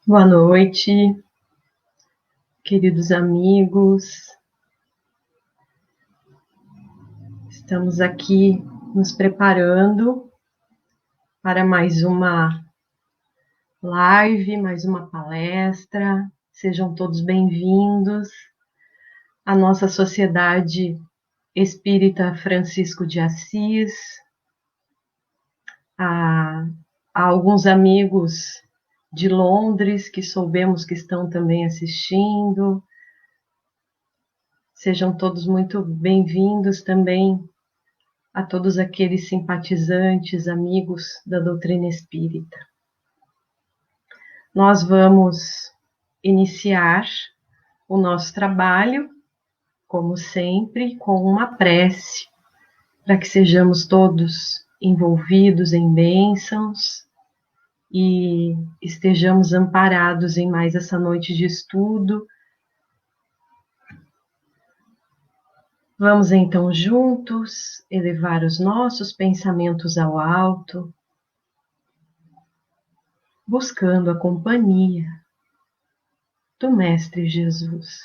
Boa noite, queridos amigos. Estamos aqui nos preparando para mais uma live, mais uma palestra. Sejam todos bem-vindos à nossa Sociedade Espírita Francisco de Assis, a alguns amigos de Londres que soubemos que estão também assistindo. Sejam todos muito bem-vindos também a todos aqueles simpatizantes, amigos da doutrina espírita. Nós vamos iniciar o nosso trabalho, como sempre, com uma prece, para que sejamos todos envolvidos em bênçãos e estejamos amparados em mais essa noite de estudo. Vamos então juntos elevar os nossos pensamentos ao alto, buscando a companhia do Mestre Jesus,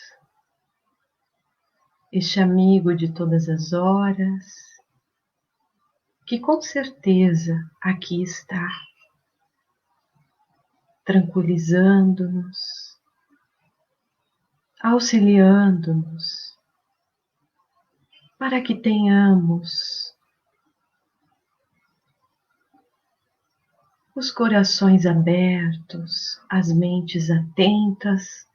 este amigo de todas as horas, que com certeza aqui está, tranquilizando-nos, auxiliando-nos, para que tenhamos os corações abertos, as mentes atentas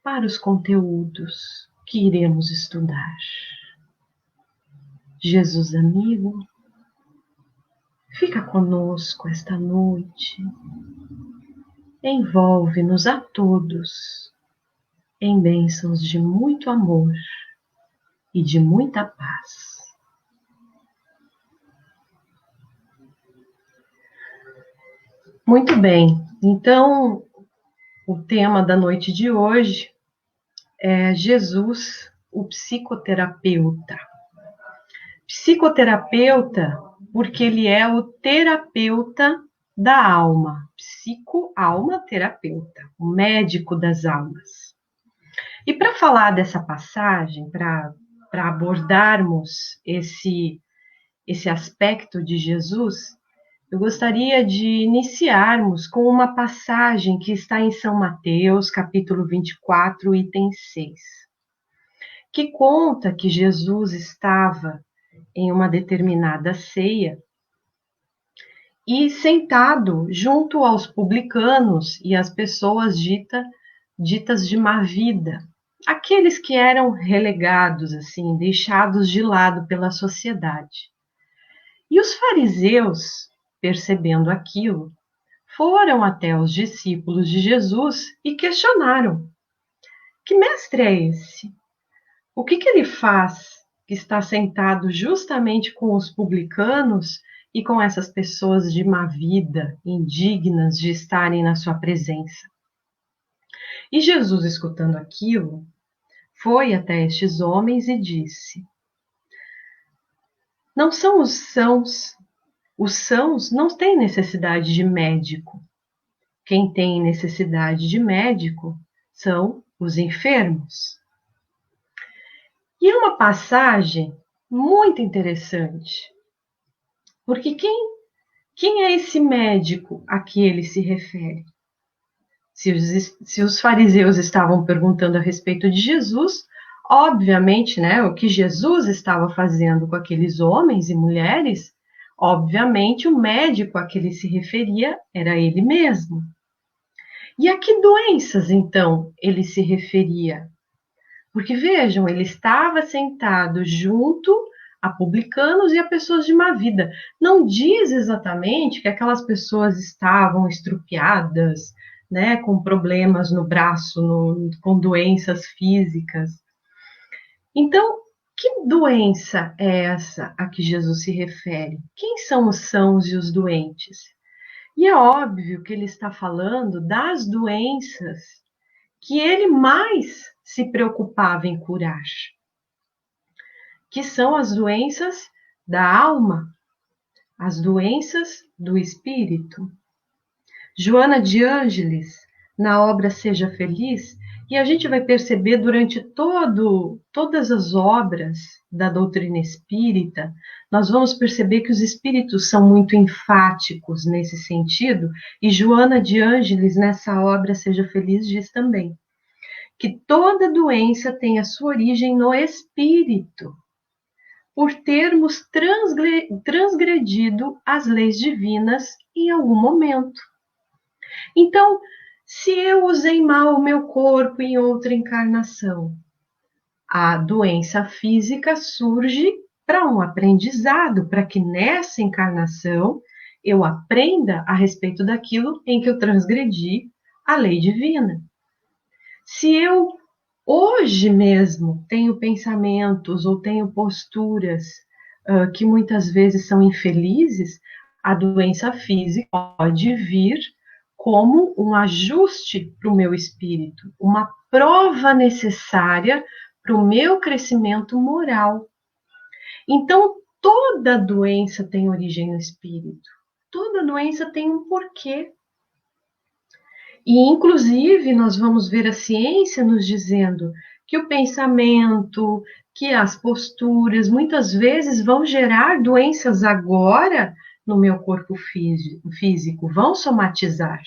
para os conteúdos que iremos estudar. Jesus amigo, fica conosco esta noite, envolve-nos a todos em bênçãos de muito amor e de muita paz. Muito bem, então o tema da noite de hoje é Jesus, o psicoterapeuta. Psicoterapeuta, porque ele é o terapeuta da alma, psico-alma terapeuta, o médico das almas. E para falar dessa passagem, para abordarmos esse aspecto de Jesus, eu gostaria de iniciarmos com uma passagem que está em São Mateus, capítulo 24, item 6, que conta que Jesus estava em uma determinada ceia e sentado junto aos publicanos e às pessoas ditas de má vida, aqueles que eram relegados, assim, deixados de lado pela sociedade. E os fariseus, percebendo aquilo, foram até os discípulos de Jesus e questionaram: que mestre é esse? O que ele faz que está sentado justamente com os publicanos e com essas pessoas de má vida, indignas de estarem na sua presença? E Jesus, escutando aquilo, foi até estes homens e disse: não são os sãos não têm necessidade de médico. Quem tem necessidade de médico são os enfermos. E é uma passagem muito interessante, porque quem é esse médico a que ele se refere? Se os fariseus estavam perguntando a respeito de Jesus, obviamente, né, o que Jesus estava fazendo com aqueles homens e mulheres, obviamente o médico a que ele se referia era ele mesmo. E a que doenças, então, ele se referia? Porque, vejam, ele estava sentado junto a publicanos e a pessoas de má vida. Não diz exatamente que aquelas pessoas estavam estrupiadas, né, com problemas no braço, com doenças físicas. Então, que doença é essa a que Jesus se refere? Quem são os sãos e os doentes? E é óbvio que ele está falando das doenças que ele mais se preocupava em curar, que são as doenças da alma, as doenças do espírito. Joana de Ângeles, na obra Seja Feliz, e a gente vai perceber durante todas as obras da doutrina espírita, nós vamos perceber que os espíritos são muito enfáticos nesse sentido, e Joana de Ângeles, nessa obra Seja Feliz, diz também que toda doença tem a sua origem no espírito, por termos transgredido as leis divinas em algum momento. Então, se eu usei mal o meu corpo em outra encarnação, a doença física surge para um aprendizado, para que nessa encarnação eu aprenda a respeito daquilo em que eu transgredi a lei divina. Se eu hoje mesmo tenho pensamentos ou tenho posturas que muitas vezes são infelizes, a doença física pode vir como um ajuste para o meu espírito, uma prova necessária para o meu crescimento moral. Então, toda doença tem origem no espírito, toda doença tem um porquê. E, inclusive, nós vamos ver a ciência nos dizendo que o pensamento, que as posturas, muitas vezes vão gerar doenças agora no meu corpo físico, vão somatizar.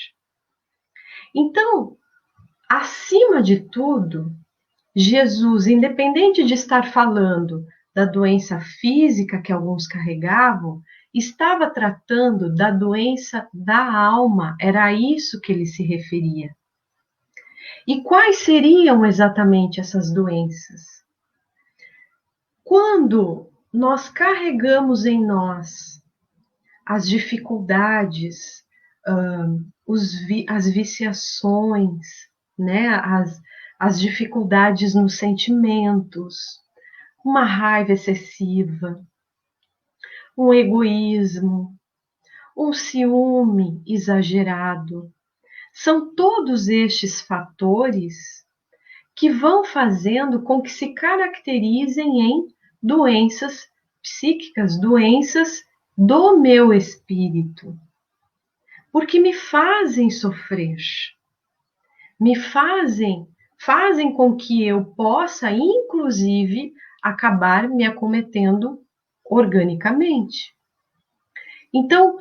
Então, acima de tudo, Jesus, independente de estar falando da doença física que alguns carregavam, estava tratando da doença da alma, era a isso que ele se referia. E quais seriam exatamente essas doenças? Quando nós carregamos em nós as dificuldades, as viciações, né? As dificuldades nos sentimentos, uma raiva excessiva, um egoísmo, um ciúme exagerado. São todos estes fatores que vão fazendo com que se caracterizem em doenças psíquicas, doenças do meu espírito, porque me fazem sofrer, fazem com que eu possa, inclusive, acabar me acometendo organicamente. Então,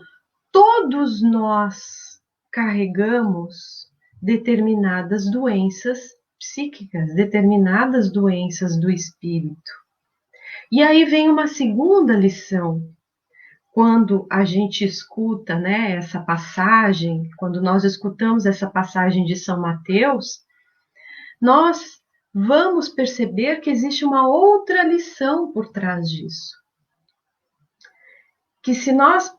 todos nós carregamos determinadas doenças psíquicas, determinadas doenças do espírito. E aí vem uma segunda lição. Quando a gente escuta, né, essa passagem, quando nós escutamos essa passagem de São Mateus, nós vamos perceber que existe uma outra lição por trás disso. Que se nós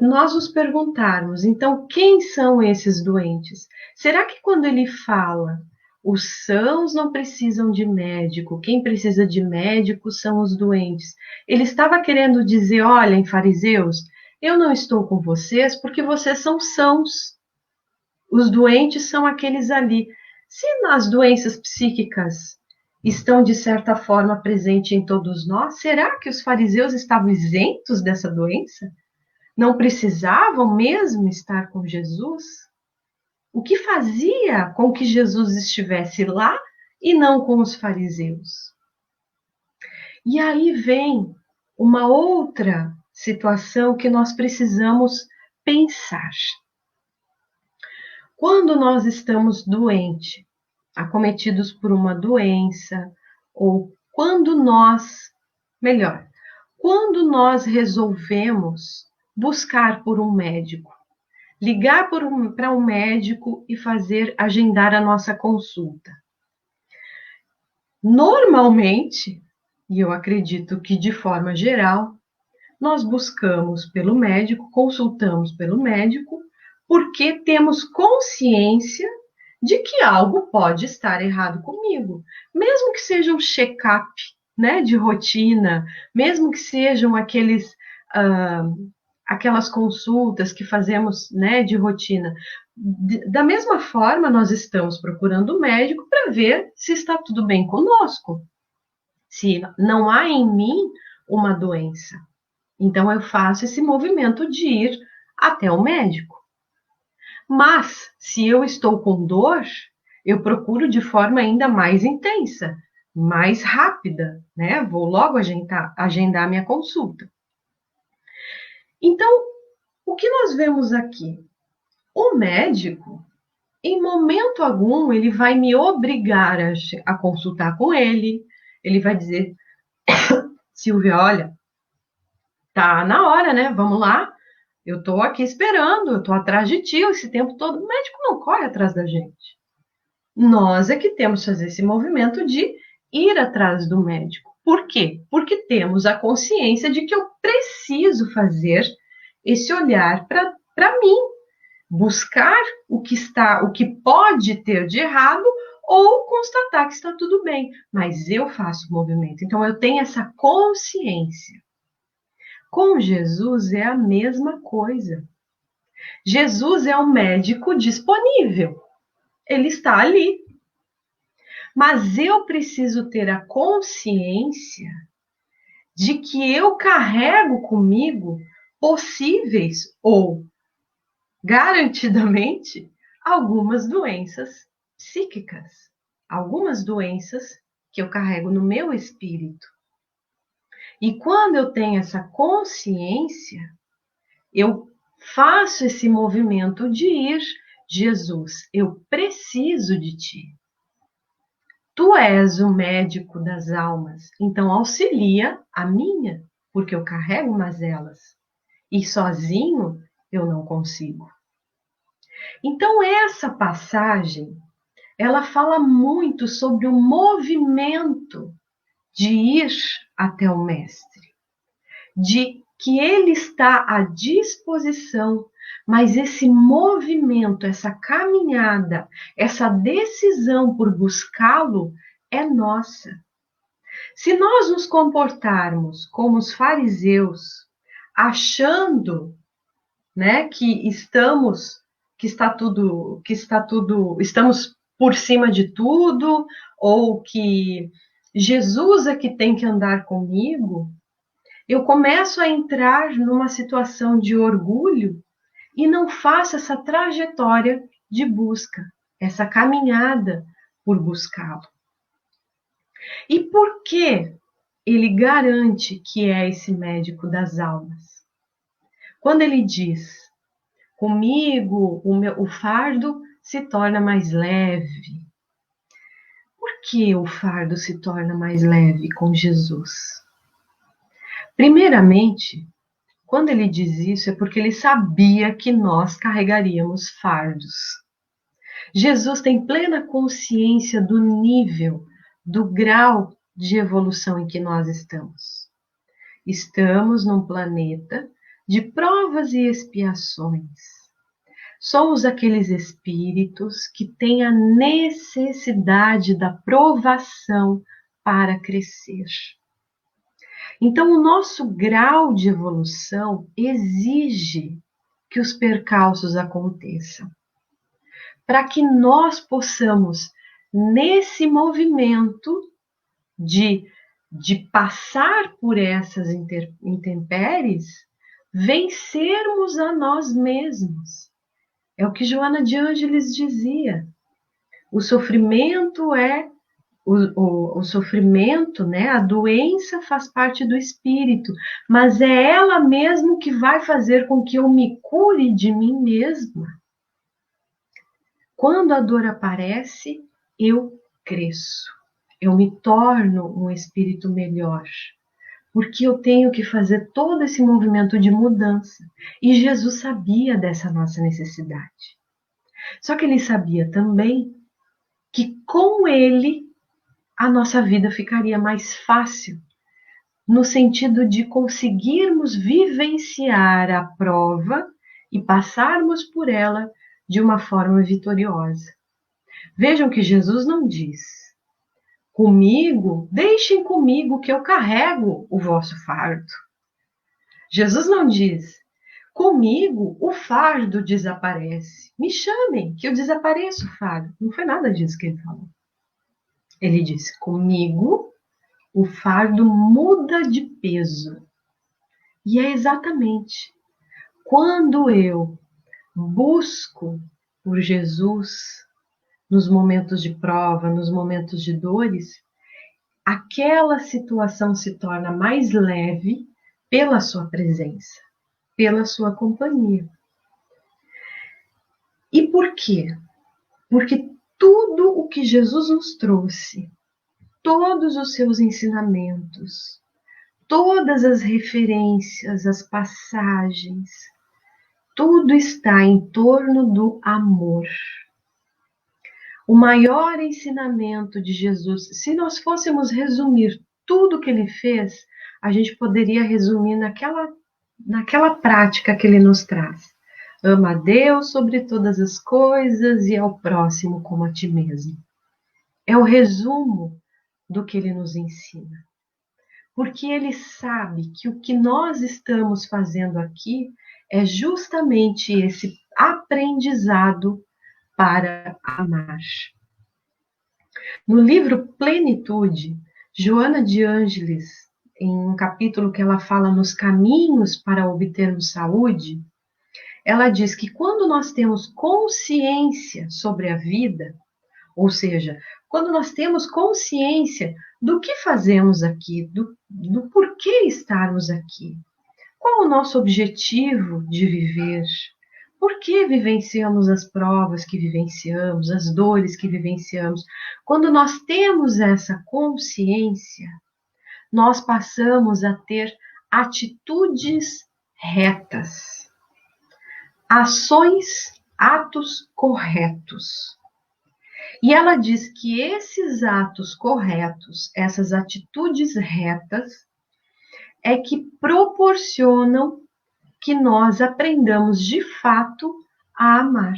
nos perguntarmos, então, quem são esses doentes? Será que quando ele fala, os sãos não precisam de médico, quem precisa de médico são os doentes? Ele estava querendo dizer, olhem, fariseus, eu não estou com vocês porque vocês são sãos. Os doentes são aqueles ali. Se as doenças psíquicas estão, de certa forma, presentes em todos nós, será que os fariseus estavam isentos dessa doença? Não precisavam mesmo estar com Jesus? O que fazia com que Jesus estivesse lá e não com os fariseus? E aí vem uma outra situação que nós precisamos pensar. Quando nós estamos doentes, acometidos por uma doença, ou quando nós resolvemos buscar por um médico, ligar para um médico e agendar a nossa consulta. Normalmente, e eu acredito que de forma geral, nós buscamos pelo médico, consultamos pelo médico, porque temos consciência de que algo pode estar errado comigo, mesmo que seja um check-up, né, de rotina, mesmo que sejam aquelas consultas que fazemos, né, de rotina. Da mesma forma, nós estamos procurando o médico para ver se está tudo bem conosco, se não há em mim uma doença. Então, eu faço esse movimento de ir até o médico. Mas, se eu estou com dor, eu procuro de forma ainda mais intensa, mais rápida, né? Vou logo agendar minha consulta. Então, o que nós vemos aqui? O médico, em momento algum, ele vai me obrigar a consultar com ele. Ele vai dizer, Silvia, olha, tá na hora, né? Vamos lá. Eu tô aqui esperando, eu tô atrás de ti esse tempo todo. O médico não corre atrás da gente. Nós é que temos que fazer esse movimento de ir atrás do médico. Por quê? Porque temos a consciência de que eu preciso fazer esse olhar para mim, buscar o que pode ter de errado ou constatar que está tudo bem, mas eu faço o movimento. Então eu tenho essa consciência. Com Jesus é a mesma coisa. Jesus é um médico disponível. Ele está ali. Mas eu preciso ter a consciência de que eu carrego comigo possíveis ou garantidamente algumas doenças psíquicas, algumas doenças que eu carrego no meu espírito. E quando eu tenho essa consciência, eu faço esse movimento de ir, Jesus, eu preciso de ti. Tu és o médico das almas, então auxilia a minha, porque eu carrego mazelas. E sozinho eu não consigo. Então essa passagem, ela fala muito sobre o movimento de ir até o mestre, de que ele está à disposição, mas esse movimento, essa caminhada, essa decisão por buscá-lo é nossa. Se nós nos comportarmos como os fariseus, achando, né, estamos por cima de tudo, ou que Jesus é que tem que andar comigo, eu começo a entrar numa situação de orgulho e não faço essa trajetória de busca, essa caminhada por buscá-lo. E por que ele garante que é esse médico das almas? Quando ele diz, comigo o fardo se torna mais leve. Por que o fardo se torna mais leve com Jesus? Primeiramente, quando ele diz isso, é porque ele sabia que nós carregaríamos fardos. Jesus tem plena consciência do nível, do grau de evolução em que nós estamos. Estamos num planeta de provas e expiações. Somos aqueles espíritos que têm a necessidade da provação para crescer. Então, o nosso grau de evolução exige que os percalços aconteçam, para que nós possamos, nesse movimento de passar por essas intempéries, vencermos a nós mesmos. É o que Joana de Ângeles dizia. O sofrimento o sofrimento, né? A doença faz parte do espírito, mas é ela mesmo que vai fazer com que eu me cure de mim mesma. Quando a dor aparece, eu cresço, eu me torno um espírito melhor, porque eu tenho que fazer todo esse movimento de mudança. E Jesus sabia dessa nossa necessidade. Só que ele sabia também que com ele a nossa vida ficaria mais fácil, no sentido de conseguirmos vivenciar a prova e passarmos por ela de uma forma vitoriosa. Vejam que Jesus não diz, comigo, deixem comigo que eu carrego o vosso fardo. Jesus não diz, comigo o fardo desaparece. Me chamem que eu desapareço o fardo. Não foi nada disso que ele falou. Ele disse, comigo o fardo muda de peso. E é exatamente quando eu busco por Jesus, nos momentos de prova, nos momentos de dores, aquela situação se torna mais leve pela sua presença, pela sua companhia. E por quê? Porque tudo o que Jesus nos trouxe, todos os seus ensinamentos, todas as referências, as passagens, tudo está em torno do amor. O maior ensinamento de Jesus, se nós fôssemos resumir tudo que ele fez, a gente poderia resumir naquela prática que ele nos traz. Ama a Deus sobre todas as coisas e ao próximo como a ti mesmo. É o resumo do que ele nos ensina. Porque ele sabe que o que nós estamos fazendo aqui é justamente esse aprendizado para amar. No livro Plenitude, Joana de Ângeles, em um capítulo que ela fala nos caminhos para obtermos saúde, ela diz que quando nós temos consciência sobre a vida, ou seja, quando nós temos consciência do que fazemos aqui, do porquê estarmos aqui, qual o nosso objetivo de viver, por que vivenciamos as provas que vivenciamos, as dores que vivenciamos, quando nós temos essa consciência, nós passamos a ter atitudes retas, ações, atos corretos. E ela diz que esses atos corretos, essas atitudes retas, é que proporcionam que nós aprendamos de fato a amar.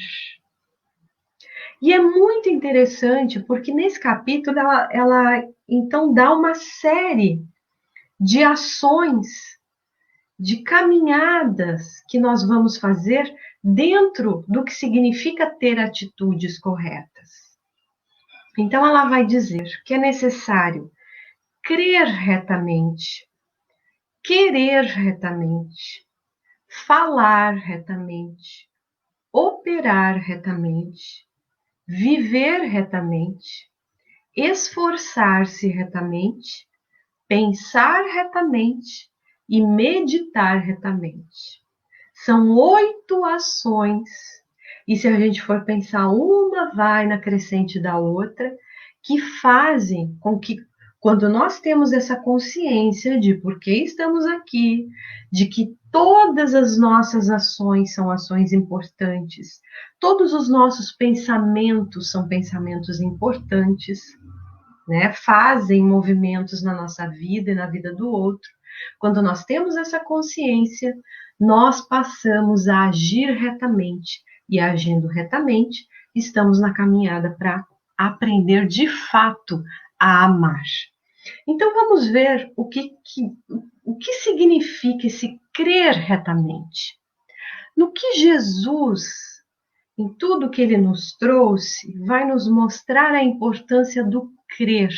E é muito interessante porque nesse capítulo ela então dá uma série de ações, de caminhadas que nós vamos fazer dentro do que significa ter atitudes corretas. Então ela vai dizer que é necessário crer retamente, querer retamente, falar retamente, operar retamente, viver retamente, esforçar-se retamente, pensar retamente e meditar retamente. São 8 ações, e se a gente for pensar, uma vai na crescente da outra, que fazem com que, quando nós temos essa consciência de por que estamos aqui, de que todas as nossas ações são ações importantes, todos os nossos pensamentos são pensamentos importantes, né? Fazem movimentos na nossa vida e na vida do outro. Quando nós temos essa consciência, nós passamos a agir retamente, e agindo retamente, estamos na caminhada para aprender de fato a amar. Então vamos ver o que significa esse crer retamente. No que Jesus, em tudo que ele nos trouxe, vai nos mostrar a importância do crer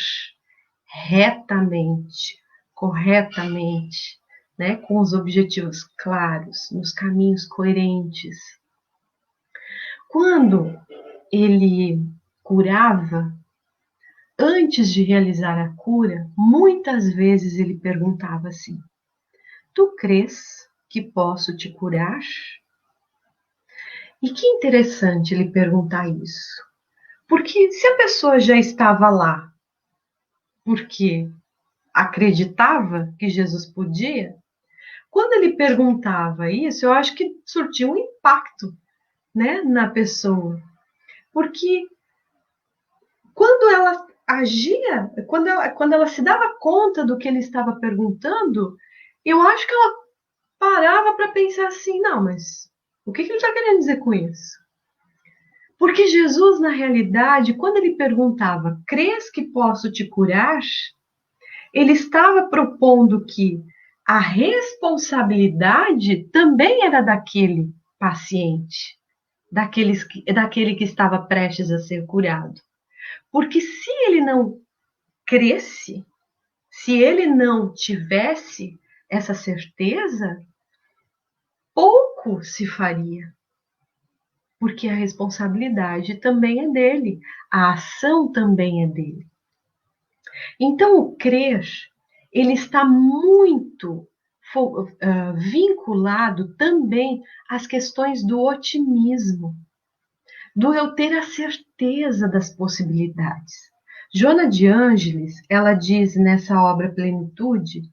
retamente, corretamente, né, com os objetivos claros, nos caminhos coerentes. Quando ele curava, antes de realizar a cura, muitas vezes ele perguntava assim: tu crês que posso te curar? E que interessante ele perguntar isso. Porque se a pessoa já estava lá, porque acreditava que Jesus podia, quando ele perguntava isso, eu acho que surtiu um impacto, né, na pessoa. Porque quando ela agia, quando ela se dava conta do que ele estava perguntando, eu acho que ela parava para pensar assim, não, mas o que ele está querendo dizer com isso? Porque Jesus, na realidade, quando ele perguntava, crês que posso te curar? Ele estava propondo que a responsabilidade também era daquele paciente, daquele que estava prestes a ser curado. Porque se ele não cresce, se ele não tivesse essa certeza, pouco se faria. porque a responsabilidade também é dele, a ação também é dele. Então, o crer, ele está muito vinculado também às questões do otimismo, do eu ter a certeza das possibilidades. Joana de Ângeles, ela diz nessa obra Plenitude,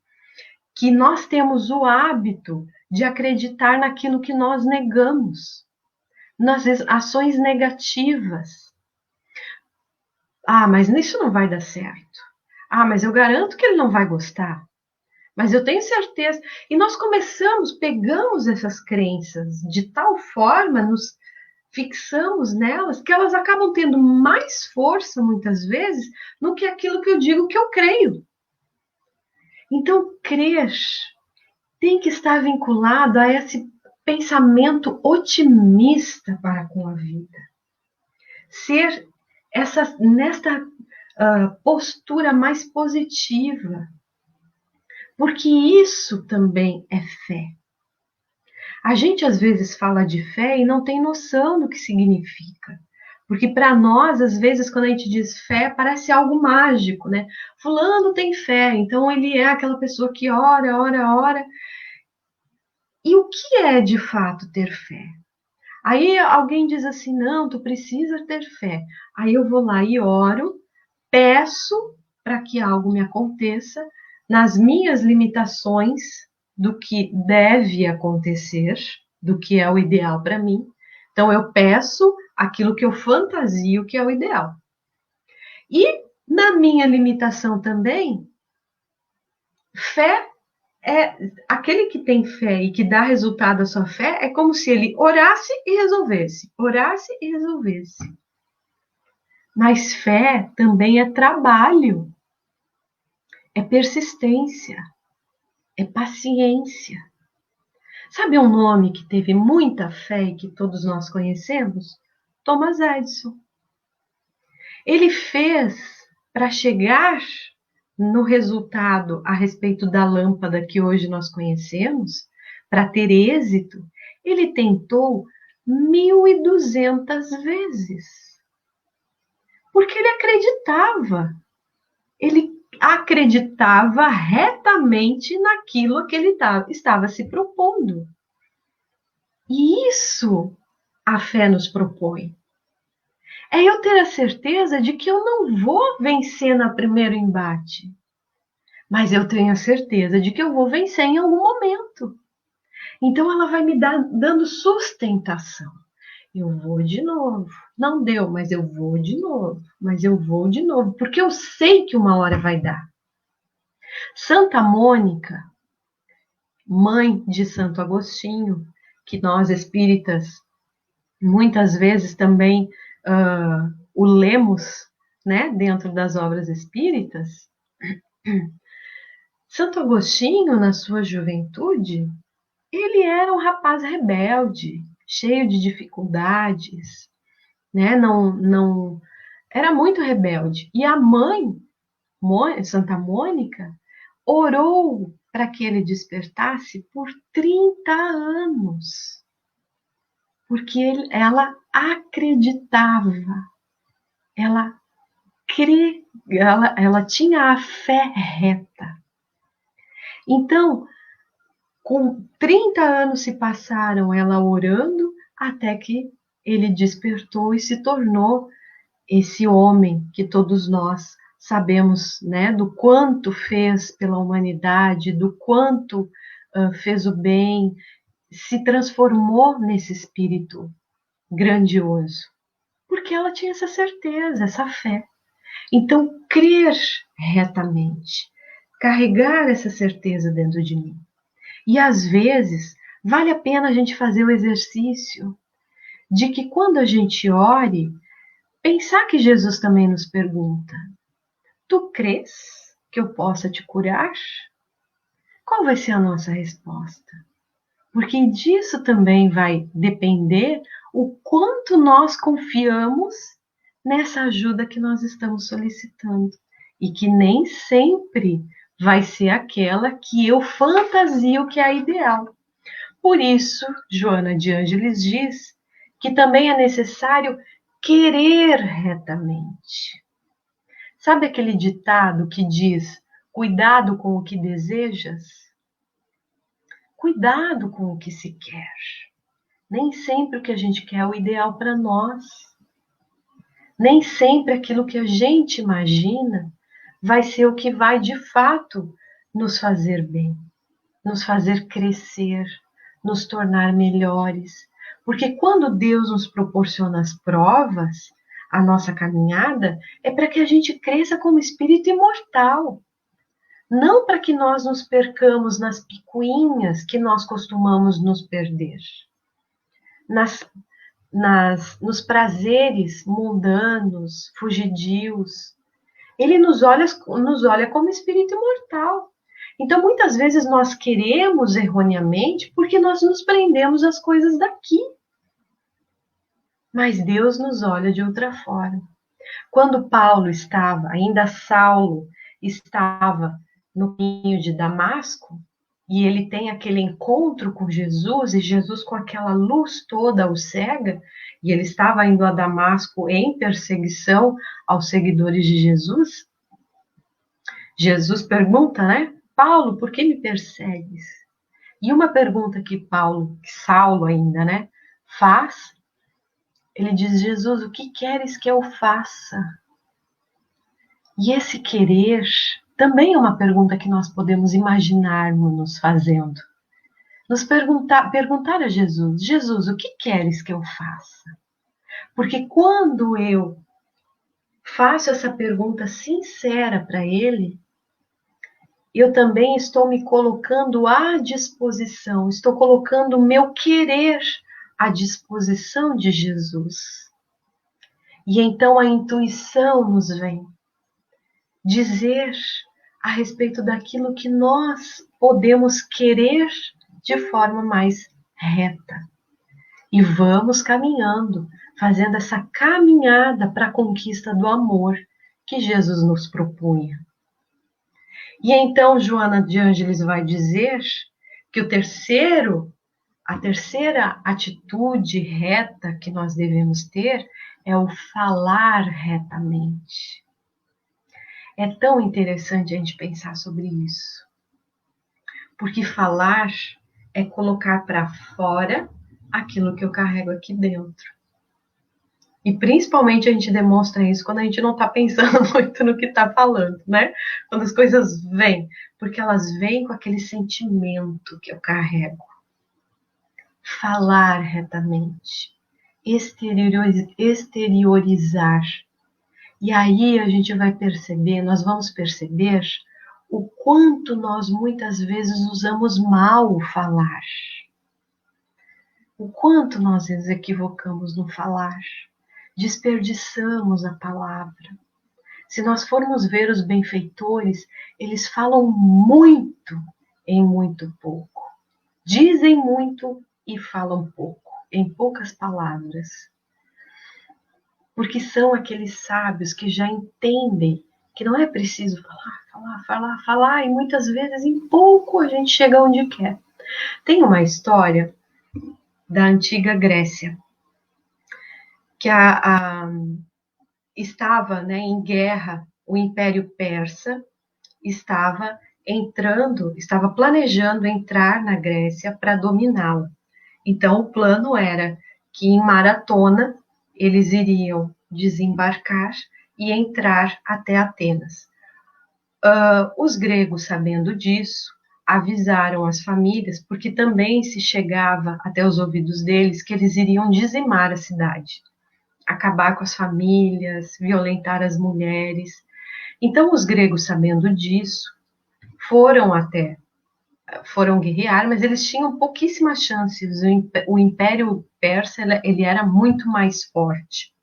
que nós temos o hábito de acreditar naquilo que nós negamos, nas ações negativas. Ah, mas isso não vai dar certo. Ah, mas eu garanto que ele não vai gostar. Mas eu tenho certeza. E nós pegamos essas crenças de tal forma, nos fixamos nelas, que elas acabam tendo mais força, muitas vezes, do que aquilo que eu digo que eu creio. Então, crer tem que estar vinculado a esse pensamento otimista para com a vida. Ser nesta postura mais positiva. Porque isso também é fé. A gente às vezes fala de fé e não tem noção do que significa. Porque para nós, às vezes, quando a gente diz fé, parece algo mágico, né? Fulano tem fé, então ele é aquela pessoa que ora, ora, ora. E o que é de fato ter fé? Aí alguém diz assim, não, tu precisa ter fé. Aí eu vou lá e oro, peço para que algo me aconteça, nas minhas limitações do que deve acontecer, do que é o ideal para mim. Então eu peço aquilo que eu fantasio que é o ideal. E na minha limitação também, fé é aquele que tem fé e que dá resultado à sua fé, é como se ele orasse e resolvesse, orasse e resolvesse. Mas fé também é trabalho, é persistência, é paciência. Sabe um nome que teve muita fé e que todos nós conhecemos? Thomas Edison. Ele fez para chegar no resultado a respeito da lâmpada que hoje nós conhecemos, para ter êxito, ele tentou 1.200 vezes. Porque ele acreditava retamente naquilo que ele estava se propondo. E isso a fé nos propõe. É eu ter a certeza de que eu não vou vencer no primeiro embate, mas eu tenho a certeza de que eu vou vencer em algum momento. Então ela vai me dando sustentação. Eu vou de novo. Não deu, mas eu vou de novo. Mas eu vou de novo, porque eu sei que uma hora vai dar. Santa Mônica, mãe de Santo Agostinho, que nós espíritas muitas vezes também o lemos, né, dentro das obras espíritas. Santo Agostinho, na sua juventude, ele era um rapaz rebelde, cheio de dificuldades, né? Não era muito rebelde. E a mãe, Santa Mônica, orou para que ele despertasse por 30 anos. Porque ela acreditava, ela tinha a fé reta. Então, com 30 anos se passaram ela orando até que ele despertou e se tornou esse homem que todos nós sabemos, né, do quanto fez pela humanidade, do quanto fez o bem, se transformou nesse espírito grandioso, porque ela tinha essa certeza, essa fé. Então, crer retamente, carregar essa certeza dentro de mim. E às vezes, vale a pena a gente fazer o exercício de que quando a gente ore, pensar que Jesus também nos pergunta: tu crês que eu possa te curar? Qual vai ser a nossa resposta? Porque disso também vai depender o quanto nós confiamos nessa ajuda que nós estamos solicitando. E que nem sempre vai ser aquela que eu fantasio que é a ideal. Por isso, Joana de Ângeles diz que também é necessário querer retamente. Sabe aquele ditado que diz: cuidado com o que desejas? Cuidado com o que se quer. Nem sempre o que a gente quer é o ideal para nós. Nem sempre aquilo que a gente imagina vai ser o que vai de fato nos fazer bem, nos fazer crescer, nos tornar melhores. Porque quando Deus nos proporciona as provas, a nossa caminhada é para que a gente cresça como espírito imortal, não para que nós nos percamos nas picuinhas que nós costumamos nos perder, nas, nos prazeres mundanos, fugidios. Ele nos olha como espírito imortal. Então, muitas vezes nós queremos erroneamente porque nós nos prendemos às coisas daqui. Mas Deus nos olha de outra forma. Quando Paulo estava, ainda Saulo, estava no caminho de Damasco, e ele tem aquele encontro com Jesus, e Jesus com aquela luz toda o cega, e ele estava indo a Damasco em perseguição aos seguidores de Jesus. Jesus pergunta, né? Paulo, por que me persegues? E uma pergunta que Saulo ainda, né, faz, ele diz: Jesus, o que queres que eu faça? E esse querer também é uma pergunta que nós podemos imaginar-nos fazendo. Nos perguntar a Jesus: Jesus, o que queres que eu faça? Porque quando eu faço essa pergunta sincera para Ele, eu também estou me colocando à disposição, estou colocando o meu querer à disposição de Jesus. E então a intuição nos vem dizer a respeito daquilo que nós podemos querer de forma mais reta. E vamos caminhando, fazendo essa caminhada para a conquista do amor que Jesus nos propunha. E então Joana de Ângeles vai dizer que a terceira atitude reta que nós devemos ter é o falar retamente. É tão interessante a gente pensar sobre isso. Porque falar é colocar para fora aquilo que eu carrego aqui dentro. E principalmente a gente demonstra isso quando a gente não está pensando muito no que está falando, né? Quando as coisas vêm, porque elas vêm com aquele sentimento que eu carrego. Falar retamente, exteriorizar. E aí a gente vai perceber, nós vamos perceber o quanto nós muitas vezes usamos mal o falar. O quanto nós nos equivocamos no falar. Desperdiçamos a palavra. Se nós formos ver os benfeitores, eles falam muito em muito pouco. Dizem muito e falam pouco, em poucas palavras. Porque são aqueles sábios que já entendem que não é preciso falar, e muitas vezes em pouco a gente chega onde quer. Tem uma história da antiga Grécia, que estava, né, em guerra, o Império Persa estava planejando entrar na Grécia para dominá-la. Então o plano era que em Maratona eles iriam desembarcar e entrar até Atenas. Os gregos, sabendo disso, avisaram as famílias, porque também se chegava até os ouvidos deles que eles iriam dizimar a cidade, acabar com as famílias, violentar as mulheres. Então os gregos, sabendo disso, foram guerrear, mas eles tinham pouquíssimas chances. O Império Persa ele era muito mais forte.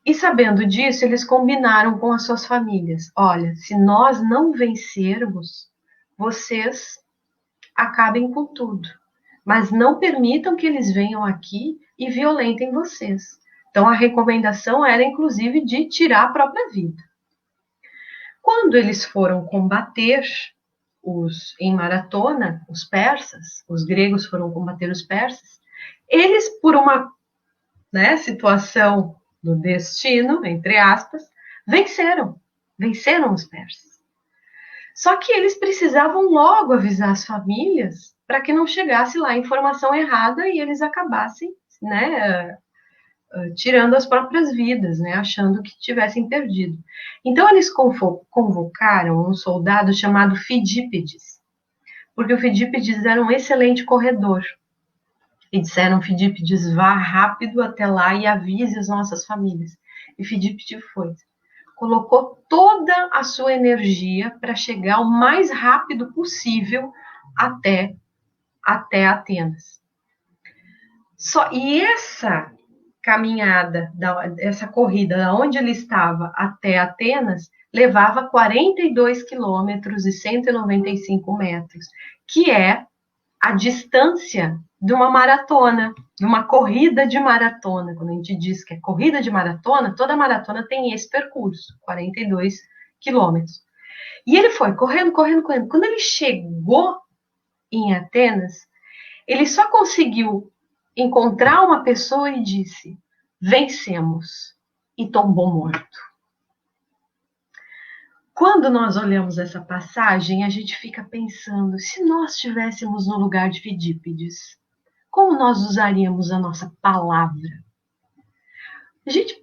E sabendo disso, eles combinaram com as suas famílias: olha, se nós não vencermos, vocês acabem com tudo, mas não permitam que eles venham aqui e violentem vocês. Então a recomendação era inclusive de tirar a própria vida. Quando eles foram combater em Maratona, os persas, os gregos foram combater os persas, Eles, por uma situação do destino, entre aspas, venceram os persas. Só que eles precisavam logo avisar as famílias para que não chegasse lá informação errada e eles acabassem, tirando as próprias vidas, achando que tivessem perdido. Então eles convocaram um soldado chamado Fidípides, porque o Fidípides era um excelente corredor. E disseram, Fidípides, vá rápido até lá e avise as nossas famílias. E Fidípides foi. Colocou toda a sua energia para chegar o mais rápido possível até Atenas. E essa caminhada, essa corrida, da onde ele estava até Atenas, levava 42 quilômetros e 195 metros, que é a distância de uma maratona, de uma corrida de maratona. Quando a gente diz que é corrida de maratona, toda maratona tem esse percurso, 42 quilômetros. E ele foi correndo. Quando ele chegou em Atenas, ele só conseguiu encontrar uma pessoa e disse, vencemos, e tombou morto. Quando nós olhamos essa passagem, a gente fica pensando, se nós estivéssemos no lugar de Fidípides, como nós usaríamos a nossa palavra? A gente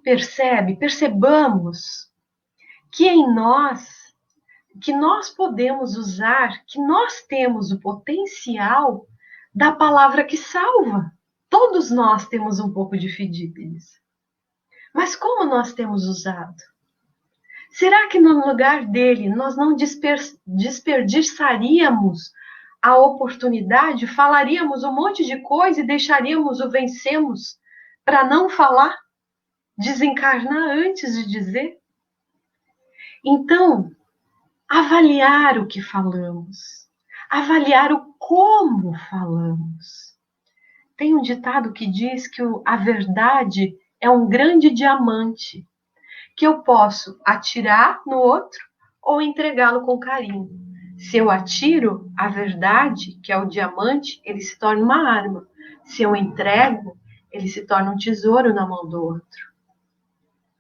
percebamos que em nós, que nós podemos usar, que nós temos o potencial da palavra que salva. Todos nós temos um pouco de Fidípides. Mas como nós temos usado? Será que no lugar dele nós não desperdiçaríamos a oportunidade, falaríamos um monte de coisa e deixaríamos o vencemos para não falar? Desencarnar antes de dizer? Então, avaliar o que falamos, avaliar o como falamos. Tem um ditado que diz que a verdade é um grande diamante que eu posso atirar no outro ou entregá-lo com carinho. Se eu atiro a verdade, que é o diamante, ele se torna uma arma. Se eu entrego, ele se torna um tesouro na mão do outro.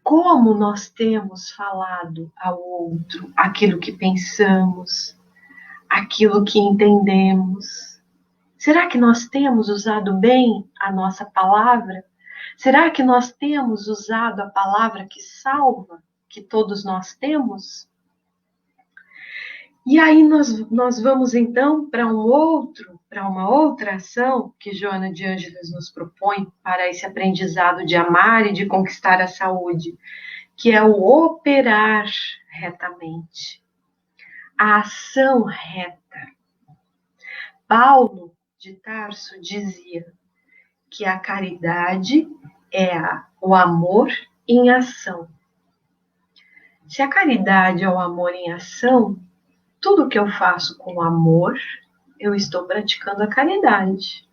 Como nós temos falado ao outro aquilo que pensamos, aquilo que entendemos? Será que nós temos usado bem a nossa palavra? Será que nós temos usado a palavra que salva, que todos nós temos? E aí nós vamos então para uma outra ação que Joana de Ângeles nos propõe para esse aprendizado de amar e de conquistar a saúde, que é o operar retamente, a ação reta. Paulo de Tarso dizia que a caridade é o amor em ação. Se a caridade é o amor em ação, tudo que eu faço com amor, eu estou praticando a caridade.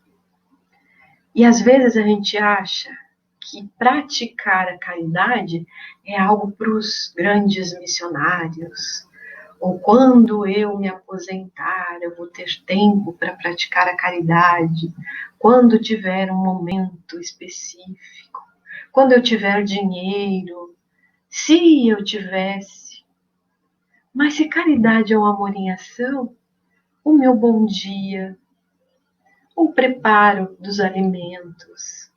E às vezes a gente acha que praticar a caridade é algo para os grandes missionários, ou quando eu me aposentar, eu vou ter tempo para praticar a caridade, quando tiver um momento específico, quando eu tiver dinheiro, se eu tivesse. Mas se caridade é um amor em ação, o meu bom dia, o preparo dos alimentos,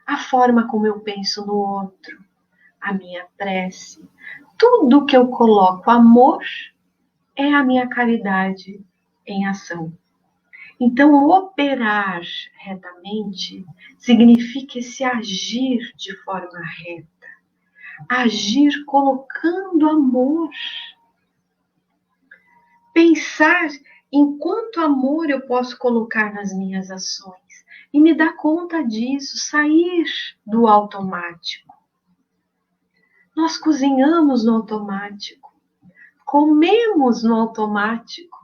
a forma como eu penso no outro, a minha prece, tudo que eu coloco amor é a minha caridade em ação. Então, operar retamente significa esse agir de forma reta, agir colocando amor, pensar em quanto amor eu posso colocar nas minhas ações e me dar conta disso, sair do automático. Nós cozinhamos no automático, comemos no automático.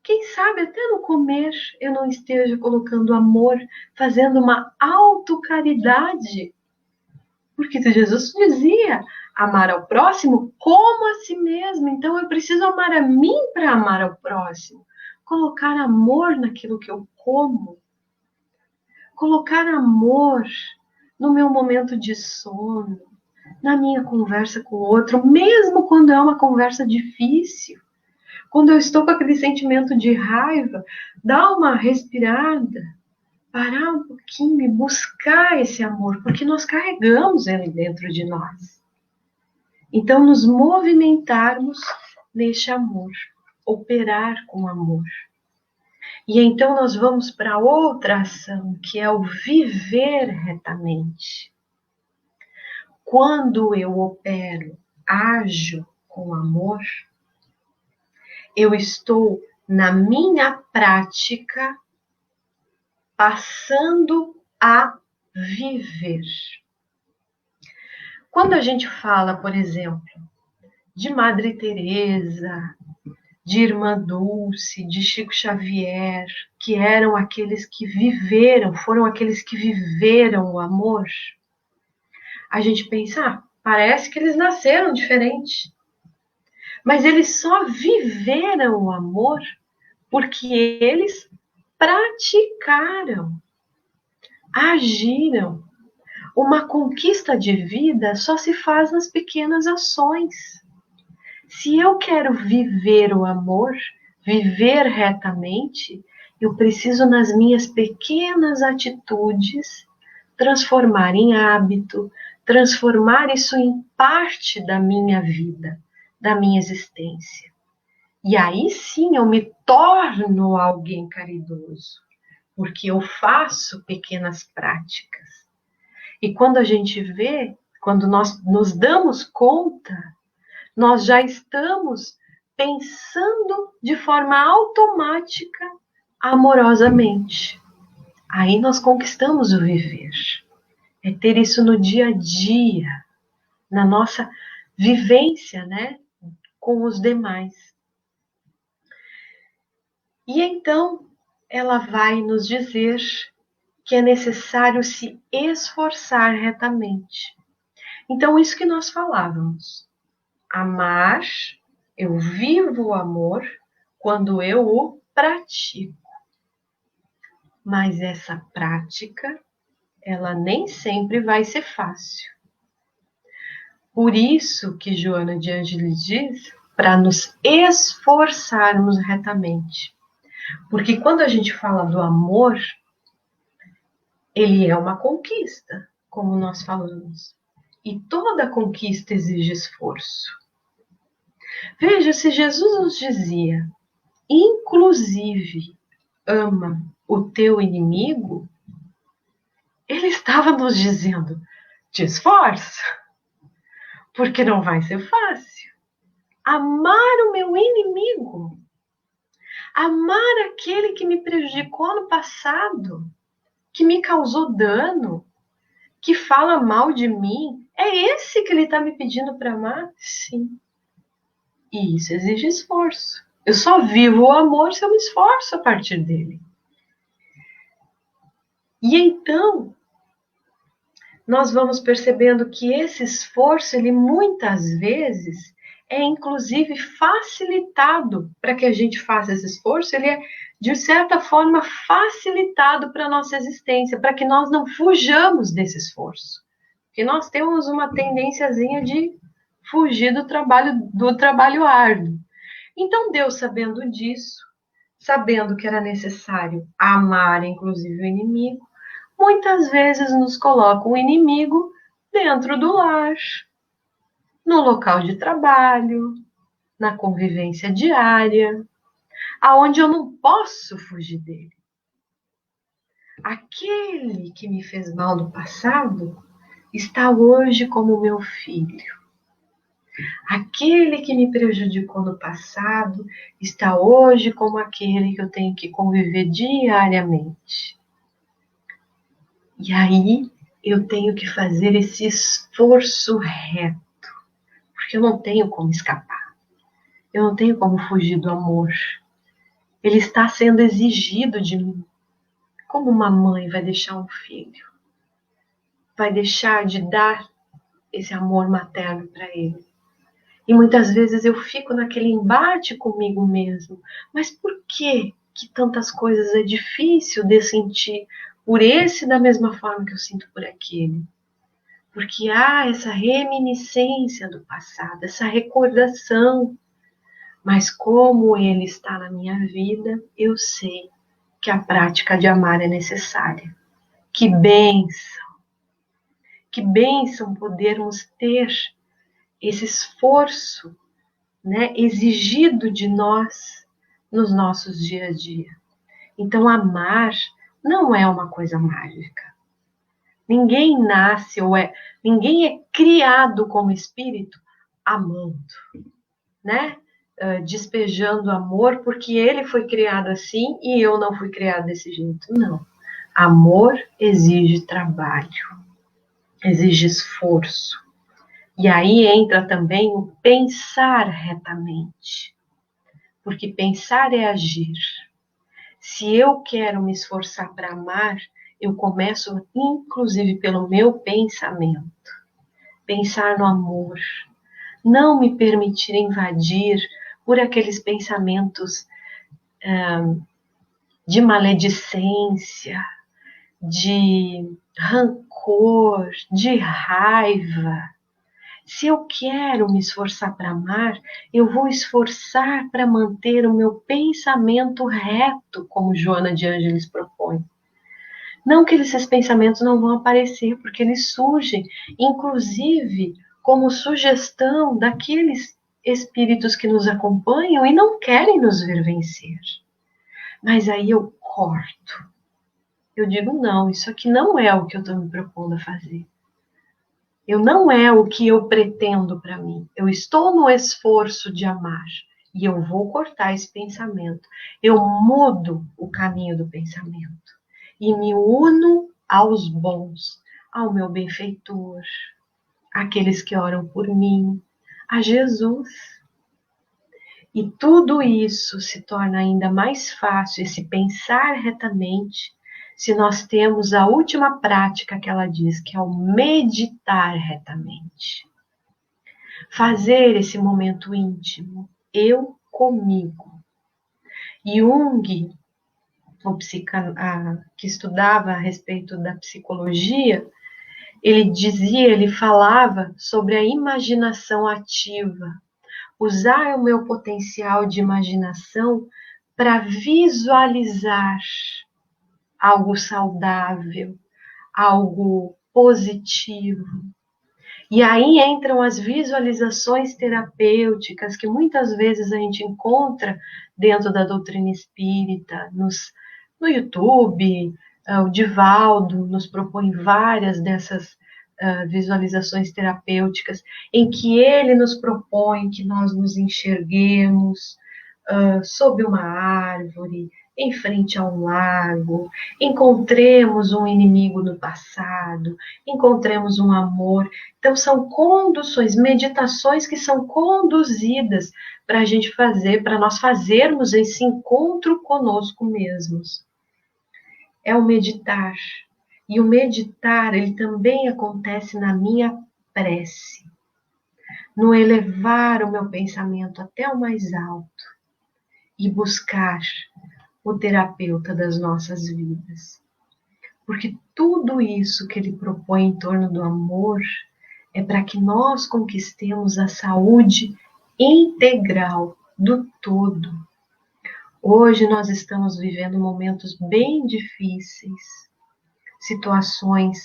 Quem sabe até no comer eu não esteja colocando amor, fazendo uma autocaridade. Porque Jesus dizia, amar ao próximo como a si mesmo. Então eu preciso amar a mim para amar ao próximo. Colocar amor naquilo que eu como. Colocar amor no meu momento de sono, na minha conversa com o outro, mesmo quando é uma conversa difícil. Quando eu estou com aquele sentimento de raiva, dá uma respirada, parar um pouquinho e buscar esse amor, porque nós carregamos ele dentro de nós. Então, nos movimentarmos neste amor, operar com amor. E então nós vamos para outra ação, que é o viver retamente. Quando eu opero, ajo com amor, eu estou na minha prática passando a viver. Quando a gente fala, por exemplo, de Madre Teresa, de Irmã Dulce, de Chico Xavier, que eram aqueles que viveram, foram aqueles que viveram o amor, a gente pensa, parece que eles nasceram diferente. Mas eles só viveram o amor porque eles praticaram, agiram. Uma conquista de vida só se faz nas pequenas ações. Se eu quero viver o amor, viver retamente, eu preciso nas minhas pequenas atitudes transformar em hábito, transformar isso em parte da minha vida, da minha existência. E aí sim eu me torno alguém caridoso, porque eu faço pequenas práticas. E quando a gente vê, quando nós nos damos conta, nós já estamos pensando de forma automática, amorosamente. Aí nós conquistamos o viver. É ter isso no dia a dia, na nossa vivência, né, com os demais. E então ela vai nos dizer que é necessário se esforçar retamente. Então, isso que nós falávamos. Amar, eu vivo o amor quando eu o pratico. Mas essa prática, ela nem sempre vai ser fácil. Por isso que Joana de Ângeles diz, para nos esforçarmos retamente. Porque quando a gente fala do amor, ele é uma conquista, como nós falamos. E toda conquista exige esforço. Veja, se Jesus nos dizia, inclusive, ama o teu inimigo, ele estava nos dizendo, te esforça, porque não vai ser fácil. Amar o meu inimigo, amar aquele que me prejudicou no passado, que me causou dano, que fala mal de mim, é esse que ele está me pedindo para amar? Sim. E isso exige esforço. Eu só vivo o amor se eu me esforço a partir dele. E então, nós vamos percebendo que esse esforço, ele muitas vezes é inclusive facilitado para que a gente faça esse esforço, ele é de certa forma facilitado para a nossa existência, para que nós não fujamos desse esforço. Porque nós temos uma tendênciazinha de fugir do trabalho árduo. Então Deus, sabendo disso, sabendo que era necessário amar inclusive o inimigo, muitas vezes nos coloca o inimigo dentro do lar, no local de trabalho, na convivência diária, aonde eu não posso fugir dele. Aquele que me fez mal no passado está hoje como meu filho. Aquele que me prejudicou no passado está hoje como aquele que eu tenho que conviver diariamente. E aí eu tenho que fazer esse esforço reto, porque eu não tenho como escapar. Eu não tenho como fugir do amor. Ele está sendo exigido de mim. Como uma mãe vai deixar um filho? Vai deixar de dar esse amor materno para ele? E muitas vezes eu fico naquele embate comigo mesmo. Mas por que tantas coisas é difícil de sentir por esse da mesma forma que eu sinto por aquele. Porque há essa reminiscência do passado, essa recordação. Mas como ele está na minha vida, eu sei que a prática de amar é necessária. Que bênção! Que bênção podermos ter esse esforço, né, exigido de nós nos nossos dia a dia. Então, amar não é uma coisa mágica. Ninguém nasce ninguém é criado como espírito amando, né? Despejando amor porque ele foi criado assim e eu não fui criado desse jeito. Não. Amor exige trabalho, exige esforço. E aí entra também o pensar retamente. Porque pensar é agir. Se eu quero me esforçar para amar, eu começo inclusive pelo meu pensamento. Pensar no amor. Não me permitir invadir por aqueles pensamentos de maledicência, de rancor, de raiva. Se eu quero me esforçar para amar, eu vou esforçar para manter o meu pensamento reto, como Joana de Ângeles propõe. Não que esses pensamentos não vão aparecer, porque eles surgem, inclusive, como sugestão daqueles espíritos que nos acompanham e não querem nos ver vencer. Mas aí eu corto. Eu digo, não, isso aqui não é o que eu estou me propondo a fazer. Não é o que eu pretendo para mim. Eu estou no esforço de amar e eu vou cortar esse pensamento. Eu mudo o caminho do pensamento e me uno aos bons, ao meu benfeitor, àqueles que oram por mim, a Jesus. E tudo isso se torna ainda mais fácil, esse pensar retamente, se nós temos a última prática que ela diz, que é o meditar retamente. Fazer esse momento íntimo, eu comigo. Jung, que estudava a respeito da psicologia, ele falava sobre a imaginação ativa. Usar o meu potencial de imaginação para visualizar algo saudável, algo positivo. E aí entram as visualizações terapêuticas que muitas vezes a gente encontra dentro da doutrina espírita, no YouTube. O Divaldo nos propõe várias dessas visualizações terapêuticas, em que ele nos propõe que nós nos enxerguemos sob uma árvore, em frente a um lago, encontremos um inimigo no passado, encontremos um amor. Então, são conduções, meditações que são conduzidas para a gente fazer, para nós fazermos esse encontro conosco mesmos. É o meditar. E o meditar, ele também acontece na minha prece, no elevar o meu pensamento até o mais alto e buscar o terapeuta das nossas vidas. Porque tudo isso que ele propõe em torno do amor é para que nós conquistemos a saúde integral do todo. Hoje nós estamos vivendo momentos bem difíceis, situações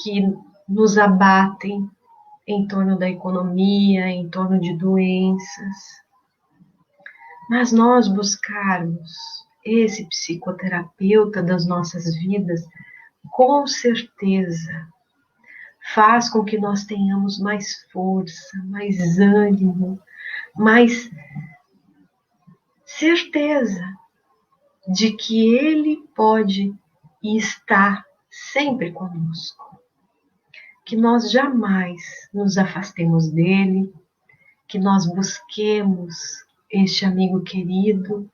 que nos abatem em torno da economia, em torno de doenças. Mas nós buscarmos esse psicoterapeuta das nossas vidas, com certeza, faz com que nós tenhamos mais força, mais ânimo, mais certeza de que ele pode e está sempre conosco. Que nós jamais nos afastemos dele, que nós busquemos este amigo querido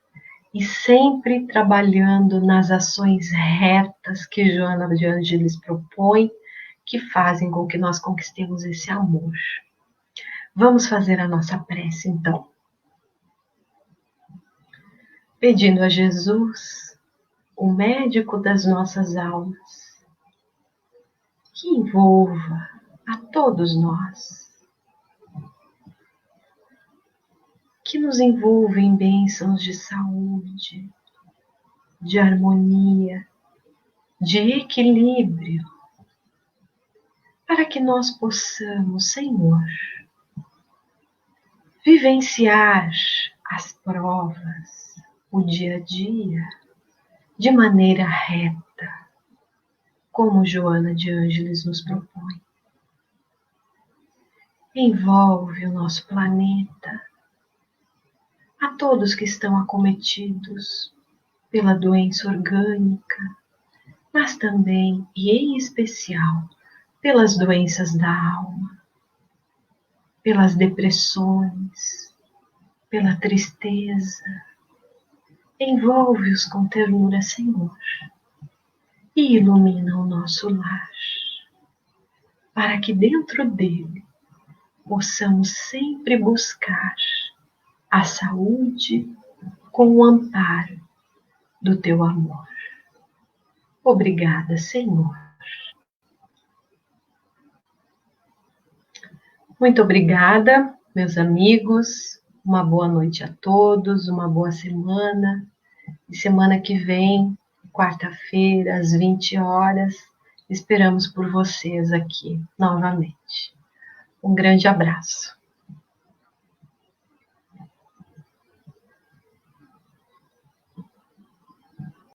e sempre trabalhando nas ações retas que Joana de Ângeles propõe, que fazem com que nós conquistemos esse amor. Vamos fazer a nossa prece, então. Pedindo a Jesus o médico das nossas almas, que envolva a todos nós, que nos envolva em bênçãos de saúde, de harmonia, de equilíbrio, para que nós possamos, Senhor, vivenciar as provas, o dia a dia, de maneira reta, como Joana de Ângeles nos propõe. Envolve o nosso planeta, a todos que estão acometidos pela doença orgânica, mas também e em especial pelas doenças da alma, pelas depressões, pela tristeza. Envolve-os com ternura, Senhor, e ilumina o nosso lar, para que dentro dele possamos sempre buscar a saúde com o amparo do teu amor. Obrigada, Senhor. Muito obrigada, meus amigos. Uma boa noite a todos, uma boa semana. E semana que vem, quarta-feira, às 20 horas, esperamos por vocês aqui novamente. Um grande abraço.